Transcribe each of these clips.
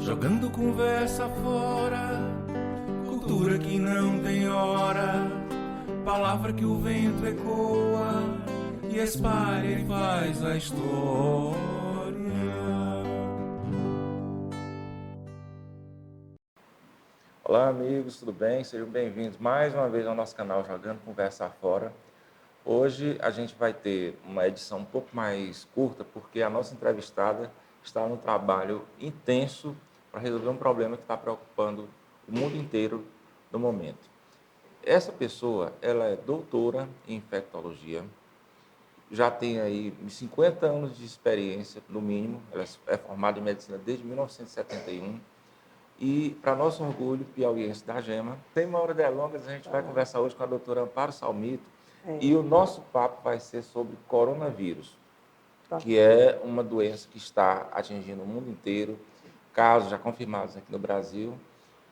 Jogando conversa fora, cultura que não tem hora, palavra que o vento ecoa e espalha e faz a história. Olá amigos, tudo bem? Sejam bem-vindos mais uma vez ao nosso canal Jogando Conversa Fora. Hoje a gente vai ter uma edição um pouco mais curta porque a nossa entrevistada está no trabalho intenso para resolver um problema que está preocupando o mundo inteiro no momento. Essa pessoa, ela é doutora em infectologia, já tem aí 50 anos de experiência, no mínimo, ela é formada em medicina desde 1971 e, para nosso orgulho, piauiense da Gema. Sem maiores delongas, a gente vai conversar hoje com a doutora Amparo Salmito e o nosso papo vai ser sobre coronavírus, que é uma doença que está atingindo o mundo inteiro, casos já confirmados aqui no Brasil,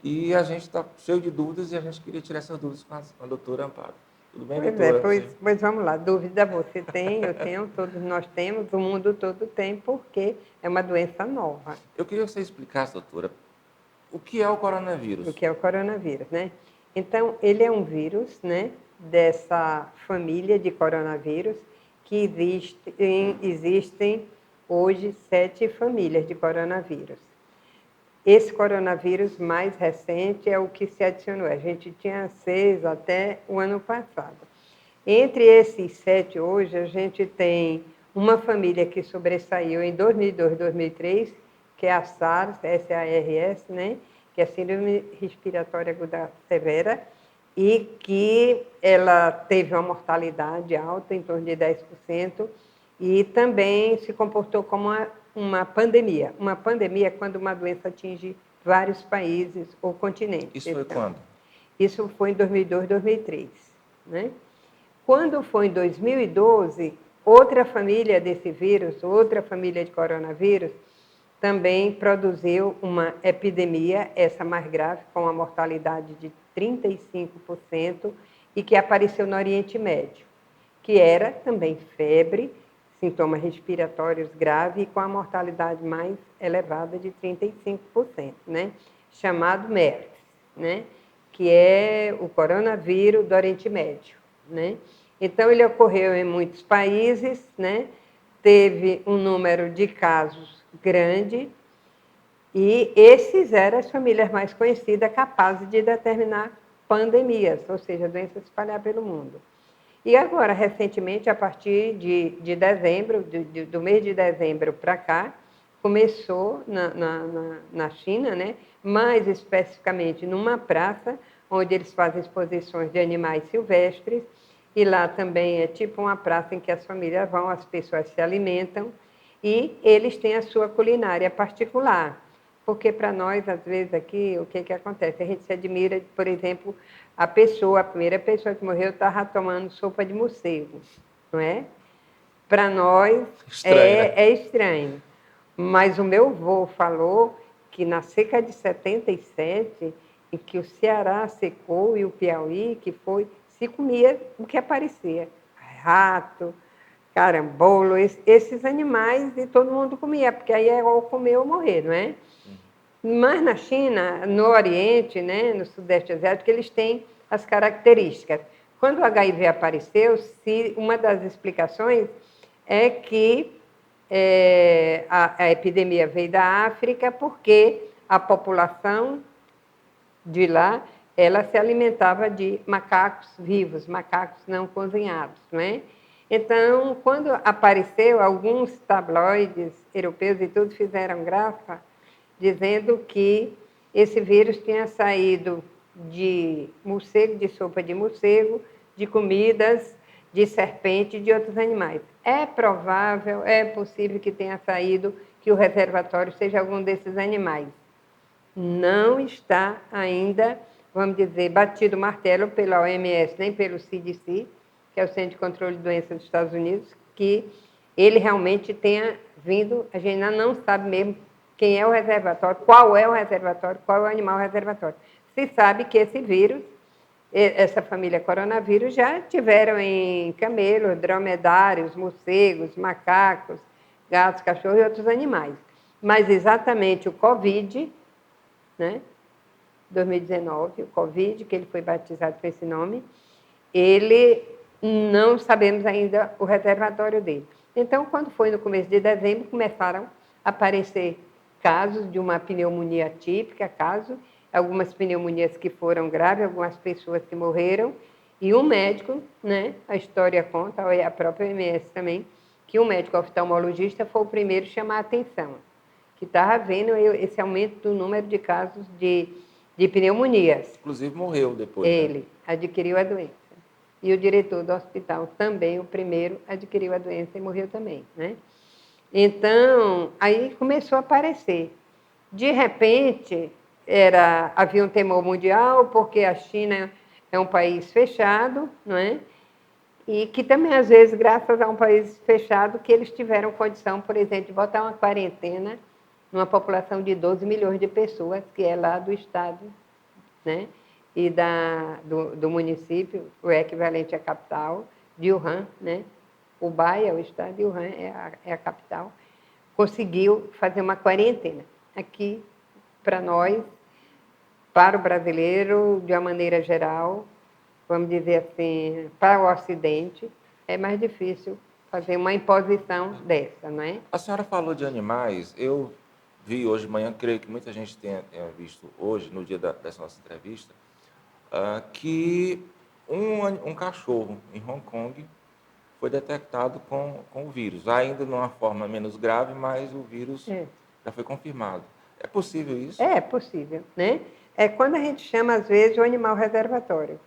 e a gente está cheio de dúvidas e a gente queria tirar essas dúvidas com a doutora Amparo. Tudo bem, doutora? Pois vamos lá, dúvida você tem, eu tenho, todos nós temos, o mundo todo tem, porque é uma doença nova. Eu queria que você explicasse, doutora, o que é o coronavírus? O que é o coronavírus, né? Então, ele é um vírus, né, dessa família de coronavírus, que existem hoje 7 famílias de coronavírus. Esse coronavírus mais recente é o que se adicionou. A gente tinha 6 até o ano passado. Entre esses 7 hoje, a gente tem uma família que sobressaiu em 2002, 2003, que é a SARS, S-A-R-S, né? Que é a Síndrome Respiratória Aguda Severa, e que ela teve uma mortalidade alta, em torno de 10%, e também se comportou como uma pandemia. Uma pandemia é quando uma doença atinge vários países ou continentes. Isso foi quando? Isso foi em 2002, 2003. Né? Quando foi em 2012, outra família desse vírus, outra família de coronavírus, também produziu uma epidemia, essa mais grave, com uma mortalidade de 35%, e que apareceu no Oriente Médio, que era também febre, sintomas respiratórios graves e com a mortalidade mais elevada de 35%, né? Chamado MERS, né? Que é o coronavírus do Oriente Médio. Né? Então, ele ocorreu em muitos países, né? Teve um número de casos grande, e esses eram as famílias mais conhecidas capazes de determinar pandemias, ou seja, doenças espalhadas pelo mundo. E agora, recentemente, a partir de dezembro, do mês de dezembro para cá, começou na China, né? Mais especificamente numa praça, onde eles fazem exposições de animais silvestres, e lá também é tipo uma praça em que as famílias vão, as pessoas se alimentam, e eles têm a sua culinária particular. Porque para nós, às vezes, aqui, o que acontece? A gente se admira, por exemplo, a primeira pessoa que morreu estava tomando sopa de morcego, não é? Para nós é estranho. Mas o meu avô falou que na seca de 77, em que o Ceará secou e o Piauí, que se comia o que aparecia. Rato, carambola, esses animais, e todo mundo comia, porque aí é ou comer ou morrer, não é? Mas na China, no Oriente, né, no Sudeste Asiático, eles têm as características. Quando o HIV apareceu, uma das explicações é que a epidemia veio da África porque a população de lá ela se alimentava de macacos vivos, macacos não cozinhados, não é? Então, quando apareceu, alguns tabloides europeus e tudo fizeram graça, dizendo que esse vírus tinha saído de morcego, de sopa de morcego, de comidas de serpente e de outros animais. É provável, é possível que tenha saído, que o reservatório seja algum desses animais. Não está ainda, vamos dizer, batido o martelo pela OMS, nem pelo CDC, que é o Centro de Controle de Doenças dos Estados Unidos, que ele realmente tenha vindo, a gente ainda não sabe mesmo quem é o reservatório, qual é o reservatório, qual é o animal reservatório. Se sabe que esse vírus, essa família coronavírus, já tiveram em camelos, dromedários, morcegos, macacos, gatos, cachorros e outros animais. Mas exatamente o Covid né? 2019, o Covid, que ele foi batizado com esse nome, ele não sabemos ainda o reservatório dele. Então, quando foi no começo de dezembro, começaram a aparecer casos de uma pneumonia típica, algumas pneumonias que foram graves, algumas pessoas que morreram, e um médico, né, a história conta, a própria OMS também, que um médico oftalmologista foi o primeiro a chamar a atenção, que estava vendo esse aumento do número de casos de pneumonias. Inclusive morreu depois. Ele né? adquiriu a doença. E o diretor do hospital também, o primeiro, adquiriu a doença e morreu também, né? Então, aí começou a aparecer. De repente, havia um temor mundial, porque a China é um país fechado, não é? E que também, às vezes, graças a um país fechado, que eles tiveram condição, por exemplo, de botar uma quarentena numa população de 12 milhões de pessoas, que é lá do estado, né? E do município, o equivalente à capital, de Wuhan, né? Hubei é o estado de Wuhan, é a capital, conseguiu fazer uma quarentena. Aqui, para nós, para o brasileiro, de uma maneira geral, vamos dizer assim, para o Ocidente, é mais difícil fazer uma imposição dessa, não é? A senhora falou de animais, eu vi hoje de manhã, creio que muita gente tenha visto hoje, no dia dessa nossa entrevista, que um cachorro em Hong Kong foi detectado com o vírus, ainda numa forma menos grave, mas o vírus já foi confirmado. É possível isso? É possível, né? É quando a gente chama, às vezes, o animal reservatório,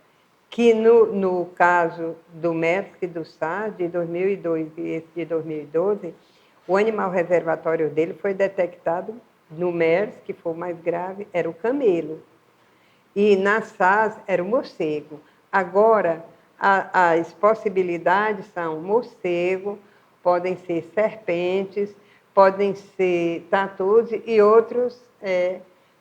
que no caso do MERS e do SARS, de 2002 e esse de 2012, o animal reservatório dele foi detectado no MERS, que foi o mais grave, era o camelo. E na SARS era o morcego. Agora, as possibilidades são morcego, podem ser serpentes, podem ser tatus e outros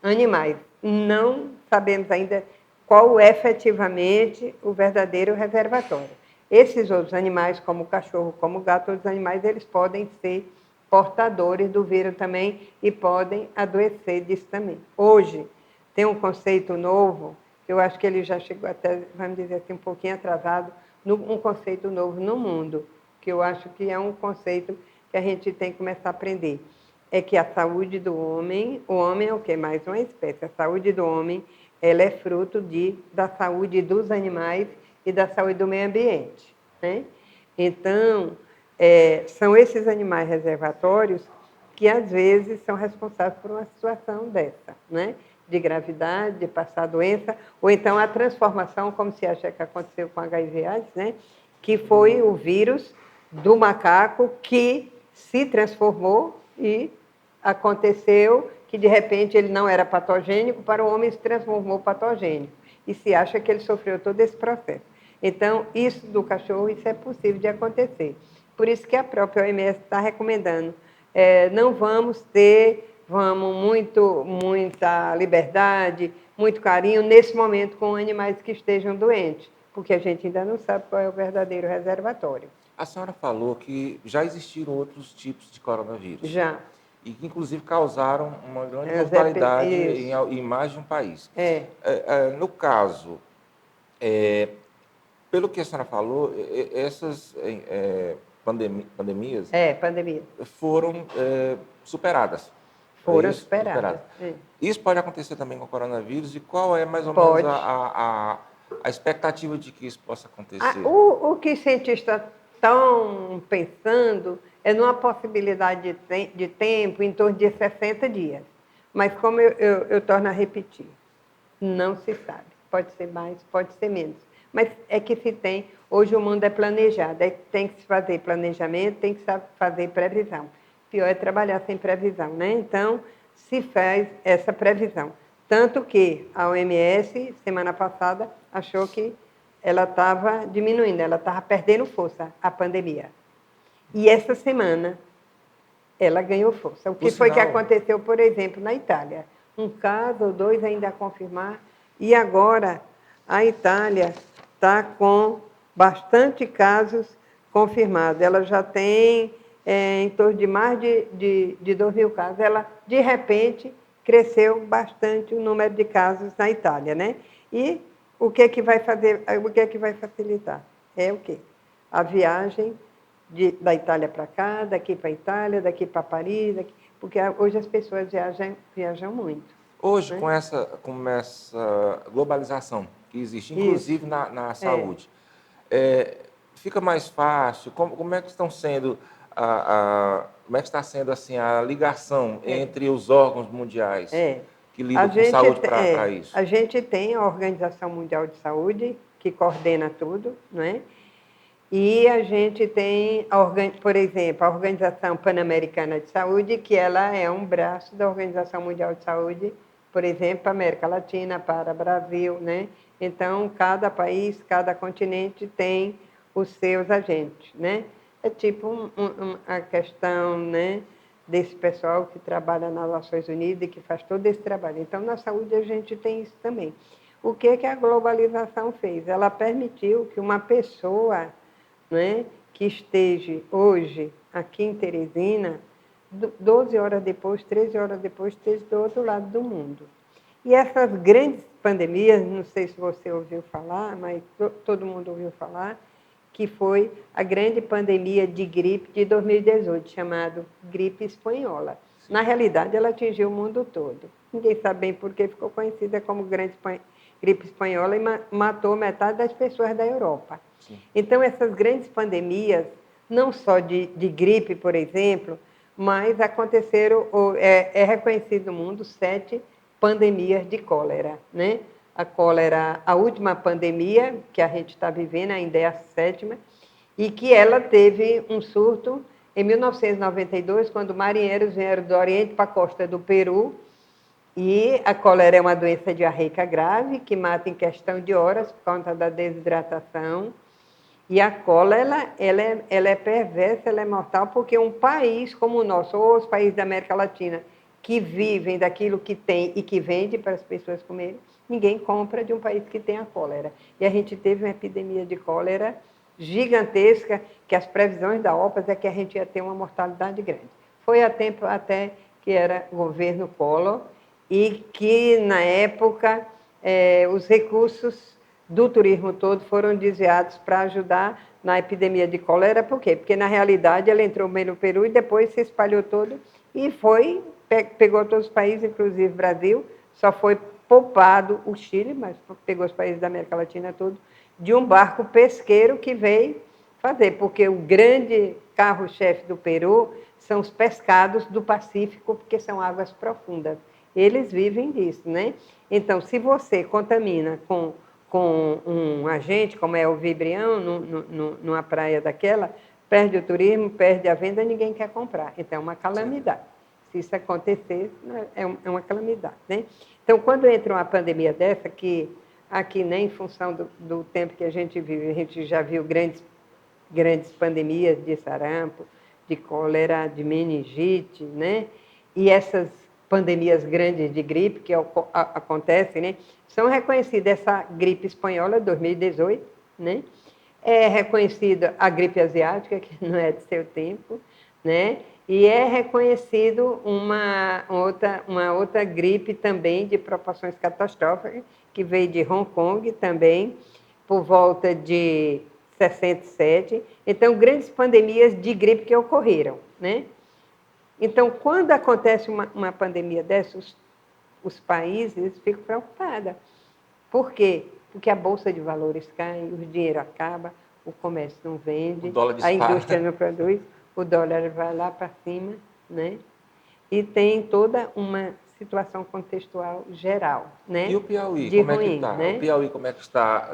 animais. Não sabemos ainda qual é efetivamente o verdadeiro reservatório. Esses outros animais, como o cachorro, como o gato, outros animais, eles podem ser portadores do vírus também e podem adoecer disso também. Hoje, tem um conceito novo, que eu acho que ele já chegou até, vamos dizer assim, um pouquinho atrasado, um conceito novo no mundo, que eu acho que é um conceito que a gente tem que começar a aprender. É que a saúde do homem, o homem é o quê? Mais uma espécie. A saúde do homem, ela é fruto da saúde dos animais e da saúde do meio ambiente, né? Então, são esses animais reservatórios que, às vezes, são responsáveis por uma situação dessa, né? De gravidade, de passar doença, ou então a transformação, como se acha que aconteceu com HIV/AIDS, né? Que foi o vírus do macaco que se transformou e aconteceu que, de repente, ele não era patogênico, para o homem se transformou patogênico. E se acha que ele sofreu todo esse processo. Então, isso do cachorro, isso é possível de acontecer. Por isso que a própria OMS está recomendando. Não vamos muita liberdade, muito carinho nesse momento com animais que estejam doentes, porque a gente ainda não sabe qual é o verdadeiro reservatório. A senhora falou que já existiram outros tipos de coronavírus. Já. E que, inclusive, causaram uma grande mortalidade em mais de um país. No caso, pelo que a senhora falou, essas pandemias foram superadas. Foram superadas. Isso pode acontecer também com o coronavírus? E qual é mais ou menos a expectativa de que isso possa acontecer? O que os cientistas estão pensando é numa possibilidade de tempo em torno de 60 dias. Mas, como eu torno a repetir, não se sabe. Pode ser mais, pode ser menos. Mas é que se tem, hoje o mundo é planejado, tem que se fazer planejamento, tem que fazer previsão. Pior é trabalhar sem previsão, né? Então, se faz essa previsão. Tanto que a OMS, semana passada, achou que ela estava diminuindo, ela estava perdendo força, a pandemia. E essa semana, ela ganhou força. O que foi que aconteceu, por exemplo, na Itália? Um caso ou dois ainda a confirmar, e agora a Itália está com bastante casos confirmados. Ela já tem em torno de mais de 2.000 casos. Ela, de repente, cresceu bastante o número de casos na Itália, né? E o que é que vai fazer, o que é que vai facilitar? É o quê? A viagem da Itália para cá, daqui para a Itália, daqui para Paris, porque hoje as pessoas viajam muito. Hoje, né? com essa globalização que existe, inclusive na saúde, fica mais fácil? Como é que estão sendo como é que está sendo assim a ligação entre os órgãos mundiais que lidam com saúde para isso? A gente tem a Organização Mundial de Saúde, que coordena tudo, não é? E a gente tem, por exemplo, a Organização Pan-Americana de Saúde, que ela é um braço da Organização Mundial de Saúde, por exemplo, para a América Latina, para o Brasil, né? Então, cada país, cada continente tem os seus agentes, né? É tipo a questão, né, desse pessoal que trabalha nas Nações Unidas e que faz todo esse trabalho. Então, na saúde a gente tem isso também. O que a globalização fez? Ela permitiu que uma pessoa, né, que esteja hoje aqui em Teresina, 12 horas depois, 13 horas depois, esteja do outro lado do mundo. E essas grandes pandemias, não sei se você ouviu falar, mas todo mundo ouviu falar, que foi a grande pandemia de gripe de 2018, chamada gripe espanhola. Na realidade, ela atingiu o mundo todo. Ninguém sabe bem por que ficou conhecida como gripe espanhola e matou metade das pessoas da Europa. Sim. Então, essas grandes pandemias, não só de gripe, por exemplo, mas aconteceram, é reconhecido no mundo 7 pandemias de cólera, né? A cólera, a última pandemia que a gente está vivendo, ainda é a 7ª, e que ela teve um surto em 1992, quando marinheiros vieram do Oriente para a costa do Peru, e a cólera é uma doença diarreica grave, que mata em questão de horas por conta da desidratação, e a cólera, ela é perversa, ela é mortal, porque um país como o nosso, ou os países da América Latina, que vivem daquilo que tem e que vende para as pessoas comerem, ninguém compra de um país que tem a cólera. E a gente teve uma epidemia de cólera gigantesca, que as previsões da OPAS é que a gente ia ter uma mortalidade grande. Foi há tempo até que era governo Collor, e que, na época, os recursos do turismo todo foram desviados para ajudar na epidemia de cólera. Por quê? Porque, na realidade, ela entrou bem no Peru e depois se espalhou todo e pegou todos os países, inclusive o Brasil. Só foi poupado o Chile, mas pegou os países da América Latina todo, de um barco pesqueiro que veio fazer, porque o grande carro-chefe do Peru são os pescados do Pacífico, porque são águas profundas. Eles vivem disso, né? Então, se você contamina com um agente, como é o vibrião, numa praia daquela, perde o turismo, perde a venda, ninguém quer comprar. Então, é uma calamidade. Se isso acontecer, é uma calamidade, né? Então, quando entra uma pandemia dessa, que aqui, nem em função do tempo que a gente vive, a gente já viu grandes pandemias de sarampo, de cólera, de meningite, né? E essas pandemias grandes de gripe que acontecem, né? São reconhecidas essa gripe espanhola, 2018, né? É reconhecida a gripe asiática, que não é de seu tempo, né? E é reconhecido uma outra gripe também de proporções catastróficas, que veio de Hong Kong também, por volta de 67. Então, grandes pandemias de gripe que ocorreram, né? Então, quando acontece uma pandemia dessas, os países ficam preocupados. Por quê? Porque a Bolsa de Valores cai, o dinheiro acaba, o comércio não vende, a indústria não produz, o dólar vai lá para cima, né? E tem toda uma situação contextual geral, né? E o Piauí, de como ruim, é que está? Né? O Piauí, como é que está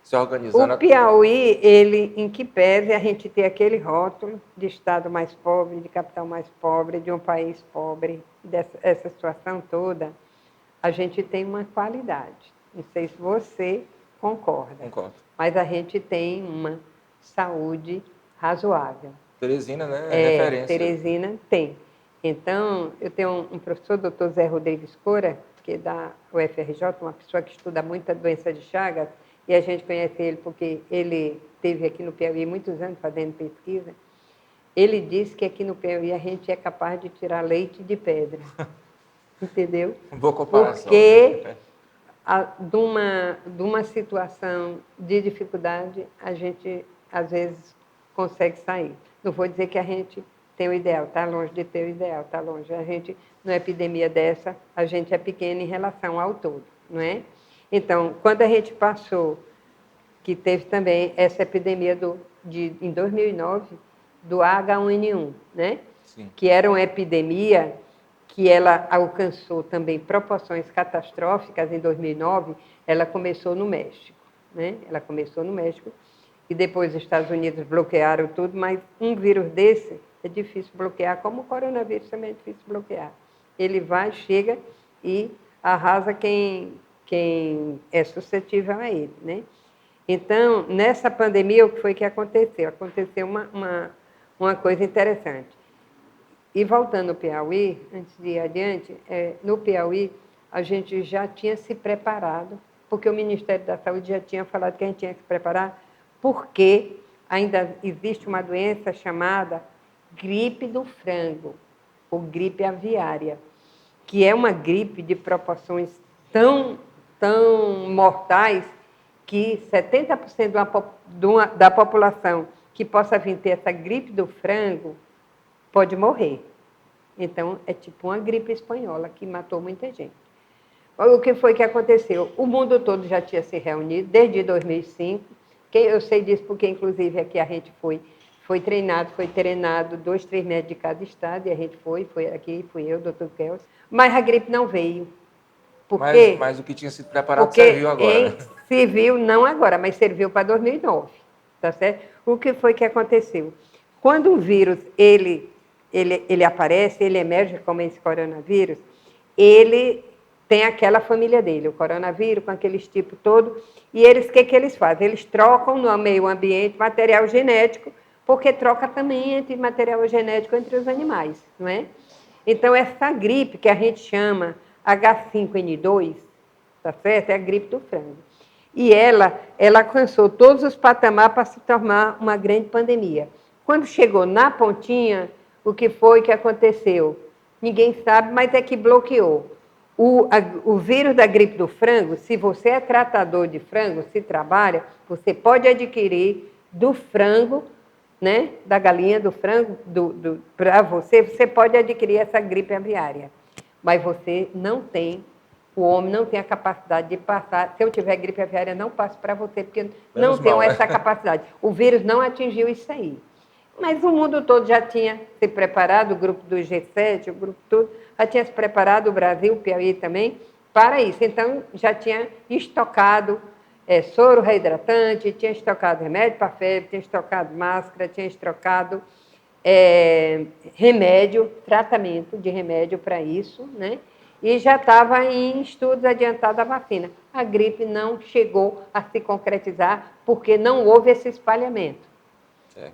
se organizando? O Piauí, ele, em que pese a gente ter aquele rótulo de estado mais pobre, de capital mais pobre, de um país pobre, essa situação toda, a gente tem uma qualidade. Não sei se você concorda. Concordo. Mas a gente tem uma saúde razoável. Teresina, né? É referência. Teresina tem. Então, eu tenho um professor, doutor Zé Rodrigues Cora, que é da UFRJ, uma pessoa que estuda muito a doença de Chagas, e a gente conhece ele porque ele esteve aqui no Piauí muitos anos fazendo pesquisa. Ele disse que aqui no Piauí a gente é capaz de tirar leite de pedra. entendeu? Boa comparação. Porque de uma situação de dificuldade, a gente, às vezes, consegue sair. Não vou dizer que a gente tem o ideal, está longe de ter o ideal, está longe. A gente, numa epidemia dessa, a gente é pequeno em relação ao todo, não é? Então, quando a gente passou, que teve também essa epidemia em 2009, do H1N1, né? Sim. Que era uma epidemia que ela alcançou também proporções catastróficas em 2009, ela começou no México, né? Ela começou no México e depois os Estados Unidos bloquearam tudo, mas um vírus desse é difícil bloquear, como o coronavírus também é difícil bloquear. Ele vai, chega e arrasa quem é suscetível a ele, né? Então, nessa pandemia, o que foi que aconteceu? Aconteceu uma coisa interessante. E voltando ao Piauí, antes de ir adiante, no Piauí a gente já tinha se preparado, porque o Ministério da Saúde já tinha falado que a gente tinha que se preparar, porque ainda existe uma doença chamada gripe do frango, ou gripe aviária, que é uma gripe de proporções tão mortais que 70% da população que possa vir ter essa gripe do frango pode morrer. Então, é tipo uma gripe espanhola que matou muita gente. O que foi que aconteceu? O mundo todo já tinha se reunido desde 2005. Eu sei disso porque, inclusive, aqui a gente foi treinado 2, 3 médicos de cada estado, e a gente foi aqui, fui eu, doutor Kels. Mas a gripe não veio. Por quê? Mas o que tinha sido preparado serviu agora, né? Serviu, não agora, mas serviu para 2009, tá certo? O que foi que aconteceu? Quando um vírus, ele aparece, ele emerge como esse coronavírus, ele tem aquela família dele, o coronavírus, com aqueles tipos todo, e eles, o que eles fazem? Eles trocam no meio ambiente material genético, porque troca também entre material genético entre os animais, não é? Então, essa gripe que a gente chama H5N2, tá certo? É a gripe do frango. E ela alcançou todos os patamares para se tornar uma grande pandemia. Quando chegou na pontinha, o que foi que aconteceu? Ninguém sabe, mas é que bloqueou. O vírus da gripe do frango, se você é tratador de frango, se trabalha, você pode adquirir do frango, né, da galinha, do frango, para você pode adquirir essa gripe aviária. Mas você não tem, o homem não tem a capacidade de passar. Se eu tiver gripe aviária, não passo para você, porque não tenho essa capacidade. O vírus não atingiu isso aí. Mas o mundo todo já tinha se preparado, o grupo do G7, o grupo todo, já tinha se preparado, o Brasil, o Piauí também, para isso. Então, já tinha estocado soro reidratante, tinha estocado remédio para febre, tinha estocado máscara, tinha estocado remédio, tratamento de remédio para isso, né? E já estava em estudos adiantados a vacina. A gripe não chegou a se concretizar porque não houve esse espalhamento.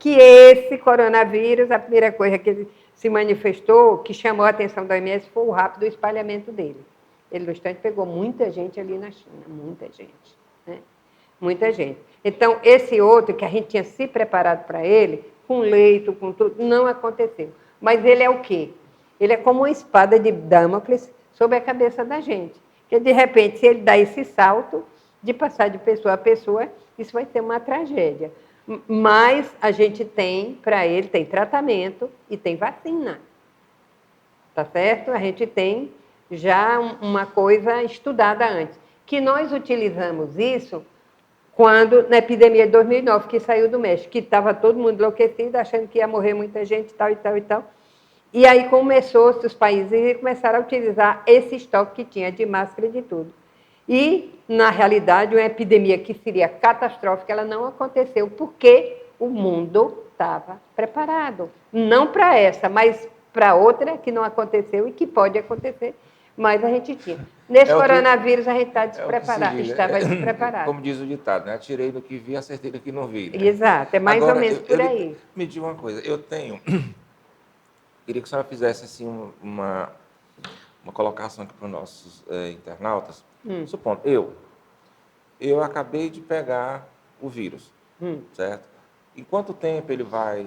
Que esse coronavírus, a primeira coisa que ele se manifestou, que chamou a atenção da OMS, foi o rápido espalhamento dele. Ele, no instante, pegou muita gente ali na China, muita gente, né? Muita gente. Então, esse outro, que a gente tinha se preparado para ele, com leito, com tudo, não aconteceu. Mas ele é o quê? Ele é como uma espada de Damocles sobre a cabeça da gente. Porque, de repente, se ele dá esse salto de passar de pessoa a pessoa, isso vai ser uma tragédia. Mas a gente tem, para ele, tem tratamento e tem vacina. Tá certo? A gente tem já uma coisa estudada antes. Que nós utilizamos isso quando, na epidemia de 2009, que saiu do México, que estava todo mundo enlouquecido, achando que ia morrer muita gente, tal e tal e tal. E aí começou-se os países começaram a utilizar esse estoque que tinha de máscara e de tudo. E, na realidade, uma epidemia que seria catastrófica, ela não aconteceu, porque o mundo estava preparado. Não para essa, mas para outra que não aconteceu e que pode acontecer, mas a gente tinha. Nesse coronavírus, a gente está despreparado, estava despreparado. Como diz o ditado, né? Atirei no que vi, acertei no que não vi. Né? Exato, é mais ou menos por aí. Me diga uma coisa, queria que a senhora fizesse assim, uma colocação aqui para os nossos internautas. Supondo, eu acabei de pegar o vírus, certo? Em quanto tempo ele vai,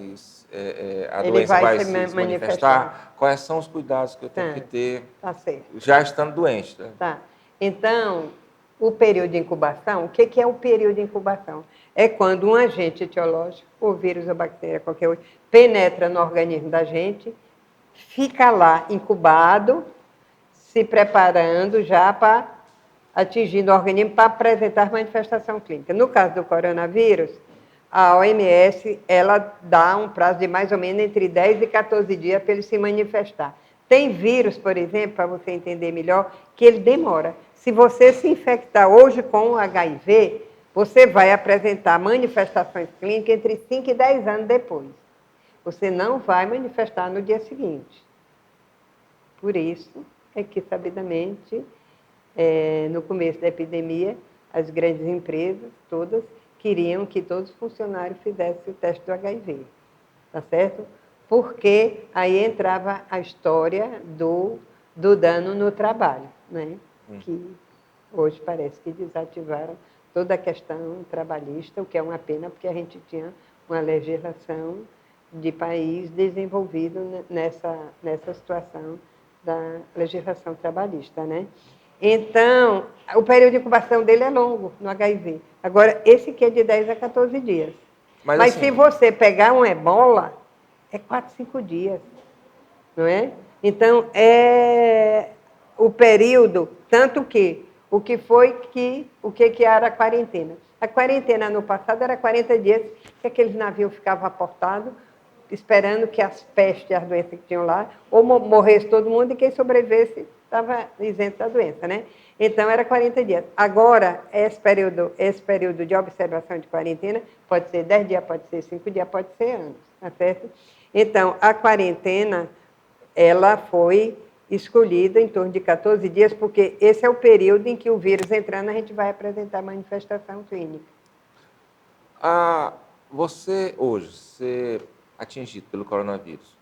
a Ele doença vai vai se se manifestar. manifestar? Quais são os cuidados que eu tenho que ter Tá certo. já estando doente? Né? Tá. Então, o período de incubação, o que é o período de incubação? É quando um agente etiológico, ou vírus ou bactéria, qualquer outro, penetra no organismo da gente, fica lá incubado, se preparando já para atingir o organismo para apresentar manifestação clínica. No caso do coronavírus, a OMS ela dá um prazo de mais ou menos entre 10 e 14 dias para ele se manifestar. Tem vírus, por exemplo, para você entender melhor, que ele demora. Se você se infectar hoje com HIV, você vai apresentar manifestações clínicas entre 5 e 10 anos depois. Você não vai manifestar no dia seguinte. Por isso é que, sabidamente, no começo da epidemia, as grandes empresas, todas, queriam que todos os funcionários fizessem o teste do HIV, tá certo? Porque aí entrava a história do dano no trabalho, né? Que hoje parece que desativaram toda a questão trabalhista, o que é uma pena, porque a gente tinha uma legislação de país desenvolvido nessa situação da legislação trabalhista, né? Então, o período de incubação dele é longo no HIV. Agora, esse aqui é de 10 a 14 dias. Mas assim, se você pegar um ebola, é 4, 5 dias, não é? Então, é o período, tanto que o que era a quarentena? A quarentena no passado era 40 dias que aqueles navios ficavam aportados, esperando que as pestes, as doenças que tinham lá, ou morresse todo mundo e quem sobrevivesse estava isento da doença, né? Então, era 40 dias. Agora, esse período de observação de quarentena pode ser 10 dias, pode ser 5 dias, pode ser anos, tá certo? Então, a quarentena, ela foi escolhida em torno de 14 dias, porque esse é o período em que o vírus entrando, a gente vai apresentar manifestação clínica. Você, hoje, ser atingido pelo coronavírus,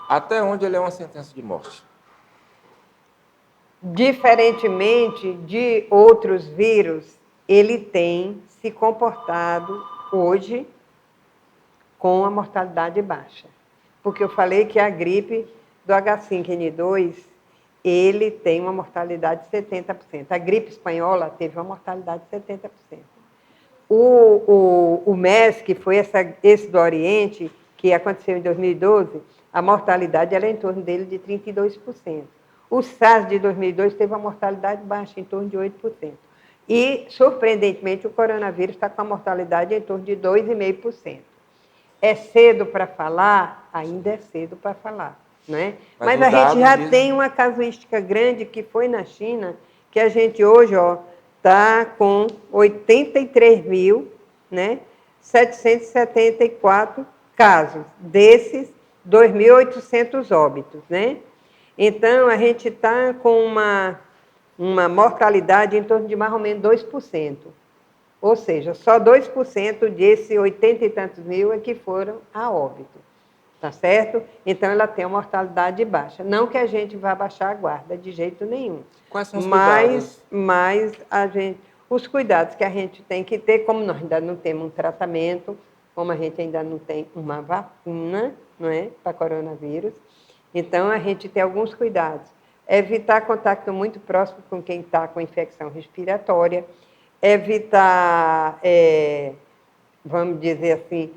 até onde ele é uma sentença de morte? Diferentemente de outros vírus, ele tem se comportado hoje com a mortalidade baixa. Porque eu falei que a gripe do H5N2, ele tem uma mortalidade de 70%. A gripe espanhola teve uma mortalidade de 70%. O MERS, que foi esse do Oriente, que aconteceu em 2012, a mortalidade era em torno dele de 32%. O SARS de 2002 teve uma mortalidade baixa, em torno de 8%. E, surpreendentemente, o coronavírus está com a mortalidade em torno de 2,5%. É cedo para falar? Ainda é cedo para falar. Né? Mas a gente já tem uma casuística grande que foi na China, que a gente hoje está com 83.774 né, casos, desses 2.800 óbitos. Né? Então, a gente está com uma mortalidade em torno de mais ou menos 2%. Ou seja, só 2% desses 80 e tantos mil é que foram a óbito. Tá certo? Então, ela tem uma mortalidade baixa. Não que a gente vá baixar a guarda, de jeito nenhum. Quais são os cuidados? Mas os cuidados que a gente tem que ter, como nós ainda não temos um tratamento, como a gente ainda não tem uma vacina, não é, para coronavírus, então a gente tem alguns cuidados. Evitar contato muito próximo com quem está com infecção respiratória, evitar, vamos dizer assim,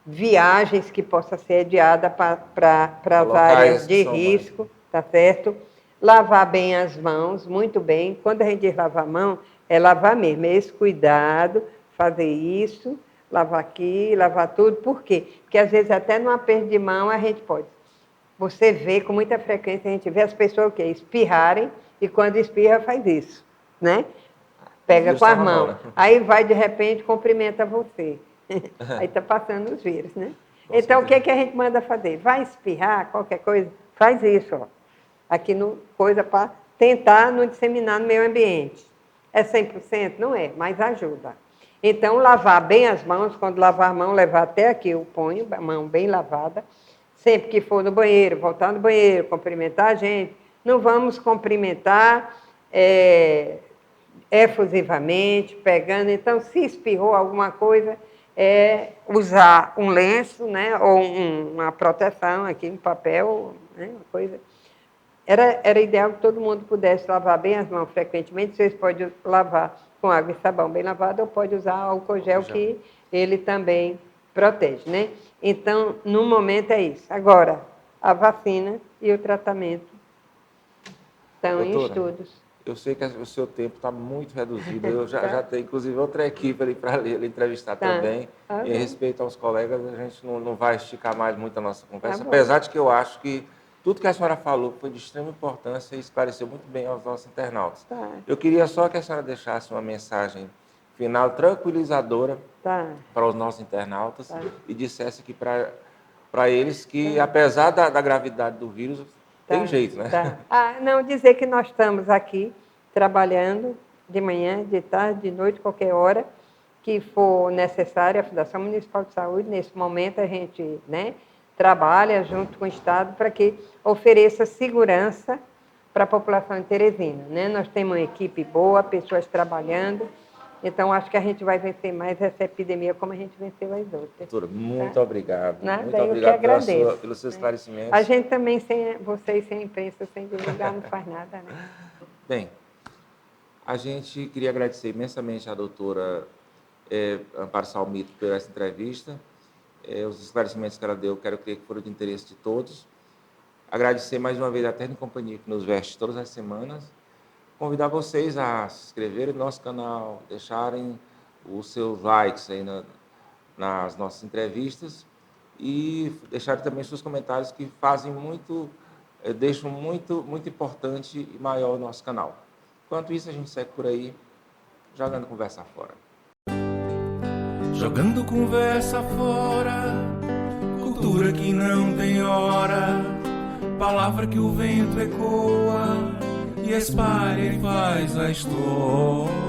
viagens que possam ser adiadas para as áreas de risco, tá certo? Lavar bem as mãos, muito bem. Quando a gente diz lavar a mão, é lavar mesmo, é esse cuidado, fazer isso, lavar aqui, lavar tudo. Por quê? Porque às vezes até num aperto de mão a gente pode. Você vê com muita frequência, a gente vê as pessoas o quê? Espirrarem, e quando espirra faz isso, né? Pega com as mãos. Aí vai, de repente, cumprimenta você. Aí está passando os vírus, né? Então, o que a gente manda fazer? Vai espirrar, qualquer coisa, faz isso, ó. Aqui no coisa para tentar não disseminar no meio ambiente. É 100%? Não é, mas ajuda. Então, lavar bem as mãos, quando lavar a mão, levar até aqui o punho, a mão bem lavada. Sempre que for no banheiro, voltar no banheiro, cumprimentar a gente. Não vamos cumprimentar efusivamente, pegando. Então, se espirrou alguma coisa, é usar um lenço, né, ou uma proteção aqui, um papel, né, uma coisa. Era ideal que todo mundo pudesse lavar bem as mãos frequentemente. Vocês podem lavar com água e sabão bem lavado, ou pode usar álcool gel, que ele também protege, né? Então, no momento é isso. Agora, a vacina e o tratamento estão em estudos. Eu sei que o seu tempo está muito reduzido. Eu já tenho, inclusive, outra equipe ali para lhe entrevistar também. Em respeito aos colegas, a gente não vai esticar mais muito a nossa conversa, apesar de que eu acho que tudo que a senhora falou foi de extrema importância e esclareceu muito bem aos nossos internautas. Eu queria só que a senhora deixasse uma mensagem final tranquilizadora para os nossos internautas e dissesse aqui para eles que, apesar da gravidade do vírus, tem jeito, né? Não, dizer que nós estamos aqui trabalhando de manhã, de tarde, de noite, qualquer hora que for necessária. A Fundação Municipal de Saúde, nesse momento, a gente, né, trabalha junto com o Estado para que ofereça segurança para a população de Teresina, né? Nós temos uma equipe boa, pessoas trabalhando, então acho que a gente vai vencer mais essa epidemia como a gente venceu as outras. Doutora, muito obrigado. Nada, muito obrigado pelos seus esclarecimentos. A gente também, vocês sem imprensa, sem divulgar, não faz nada, né? Bem, a gente queria agradecer imensamente à doutora Amparo Salmito por essa entrevista. Os esclarecimentos que ela deu, quero crer que foram de interesse de todos. Agradecer mais uma vez a Terno e Companhia, que nos veste todas as semanas. Convidar vocês a se inscreverem no nosso canal, deixarem os seus likes aí nas nossas entrevistas e deixarem também seus comentários, que fazem deixam muito importante e maior o nosso canal. Enquanto isso, a gente segue por aí, jogando conversa fora. Jogando conversa fora, cultura que não tem hora, palavra que o vento ecoa e espalha e faz a história.